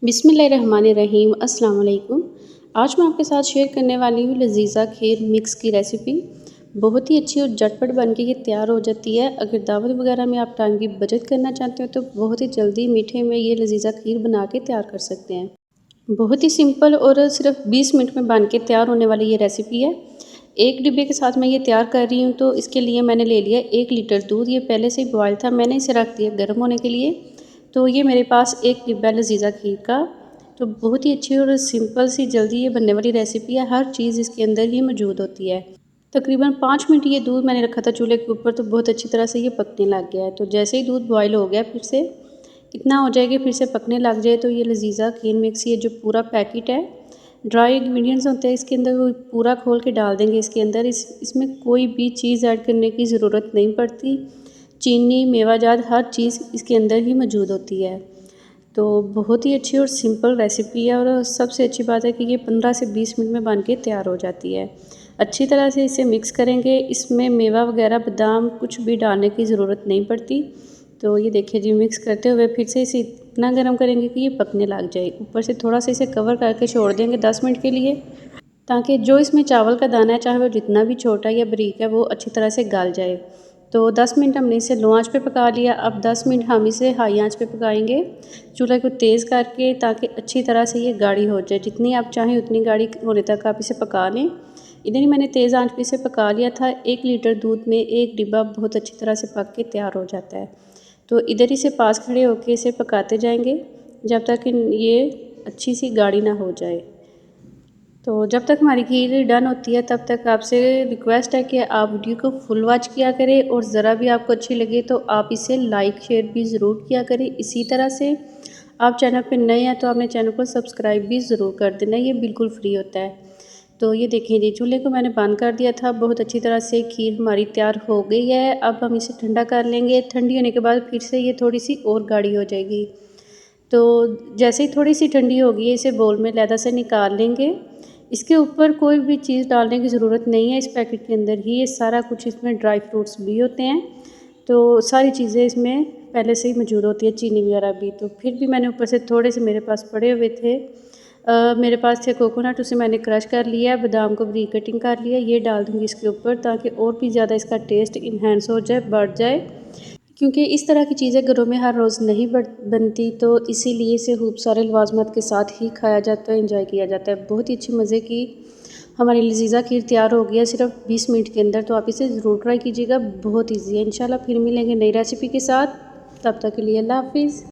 बिस्मिल्लाहिर्रहमानिर्रहीम अस्सलाम वालेकुम। आज मैं आपके साथ शेयर करने वाली हूँ लजीज़ा खीर मिक्स की रेसिपी। बहुत ही अच्छी और झटपट बन के ये तैयार हो जाती है। अगर दावत वगैरह में आप टाइम की बचत करना चाहते हो तो बहुत ही जल्दी मीठे में ये लजीज़ा खीर बना के तैयार कर सकते हैं। बहुत ही सिंपल और सिर्फ 20 मिनट में बन के तैयार होने वाली ये रेसिपी है। एक डिब्बे के साथ मैं ये तैयार कर रही हूँ, तो इसके लिए मैंने ले लिया 1 लीटर दूध। ये पहले से ही बॉयल था, मैंने इसे रख दिया गर्म होने के लिए। तो ये मेरे पास एक डिब्बा लजीज़ा खीर का। तो बहुत ही अच्छी और सिंपल सी जल्दी ये बनने वाली रेसिपी है। हर चीज़ इसके अंदर ही मौजूद होती है। तकरीबन 5 मिनट ये दूध मैंने रखा था चूल्हे के ऊपर, तो बहुत अच्छी तरह से ये पकने लग गया है। तो जैसे ही दूध बॉयल हो गया, फिर से इतना हो जाएगा, फिर से पकने लग जाए, तो ये लजीज़ा खीर मिक्स ये जो पूरा पैकेट है, ड्राई इंग्रेडिएंट्स होते हैं इसके अंदर, वो पूरा खोल के डाल देंगे इसके अंदर। इसमें कोई भी चीज़ ऐड करने की ज़रूरत नहीं पड़ती। चीनी, मेवाजात हर चीज़ इसके अंदर ही मौजूद होती है। तो बहुत ही अच्छी और सिंपल रेसिपी है, और सबसे अच्छी बात है कि ये 15 से 20 मिनट में बन के तैयार हो जाती है। अच्छी तरह से इसे मिक्स करेंगे। इसमें मेवा वगैरह बादाम कुछ भी डालने की ज़रूरत नहीं पड़ती। तो ये देखिए जी, मिक्स करते हुए फिर से इसे इतना गर्म करेंगे कि ये पकने लग जाए। ऊपर से थोड़ा सा इसे कवर करके छोड़ देंगे 10 मिनट के लिए, ताकि जो इसमें चावल का दाना है, चाहे वो जितना भी छोटा या बारीक है, वो अच्छी तरह से गल जाए। तो 10 मिनट हमने इसे लो आंच पे पका लिया। अब 10 मिनट हम इसे हाई आंच पे पकाएंगे, चूल्हे को तेज़ करके, ताकि अच्छी तरह से ये गाढ़ी हो जाए। जितनी आप चाहें उतनी गाढ़ी होने तक आप इसे पका लें। इधर ही मैंने तेज़ आंच पे इसे पका लिया था। 1 लीटर दूध में 1 डिब्बा बहुत अच्छी तरह से पक के तैयार हो जाता है। तो इधर ही से पास खड़े होकर इसे पकाते जाएंगे जब तक ये अच्छी सी गाढ़ी ना हो जाए। तो जब तक हमारी खीर डन होती है, तब तक आपसे रिक्वेस्ट है कि आप वीडियो को फुल वॉच किया करें, और ज़रा भी आपको अच्छी लगे तो आप इसे लाइक शेयर भी ज़रूर किया करें। इसी तरह से आप चैनल पर नए हैं तो आपने चैनल को सब्सक्राइब भी ज़रूर कर देना, ये बिल्कुल फ्री होता है। तो ये देखिए जी, चूल्हे को मैंने बंद कर दिया था। बहुत अच्छी तरह से खीर हमारी तैयार हो गई है। अब हम इसे ठंडा कर लेंगे। ठंडी होने के बाद फिर से ये थोड़ी सी और गाढ़ी हो जाएगी। तो जैसे ही थोड़ी सी ठंडी होगी, इसे बोल में लहदा से निकाल लेंगे। इसके ऊपर कोई भी चीज़ डालने की ज़रूरत नहीं है। इस पैकेट के अंदर ही ये सारा कुछ, इसमें ड्राई फ्रूट्स भी होते हैं, तो सारी चीज़ें इसमें पहले से ही मौजूद होती है, चीनी वगैरह भी। तो फिर भी मैंने ऊपर से थोड़े से मेरे पास पड़े हुए थे, मेरे पास थे कोकोनट, उसे मैंने क्रश कर लिया। बादाम को बारीक कटिंग कर लिया, ये डाल दूँगी इसके ऊपर, ताकि और भी ज़्यादा इसका टेस्ट इन्हेंस हो जाए, बढ़ जाए। क्योंकि इस तरह की चीज़ें घरों में हर रोज़ नहीं बनती, तो इसीलिए इसे खूब सारे लवाजमात के साथ ही खाया जाता है, इंजॉय किया जाता है। बहुत ही अच्छी मज़े की हमारी लजीज़ा खीर तैयार हो गई है सिर्फ 20 मिनट के अंदर। तो आप इसे ज़रूर ट्राई कीजिएगा, बहुत ईजी है। इंशाल्लाह फिर मिलेंगे नई रेसिपी के साथ। तब तक के लिए अल्लाह हाफिज़।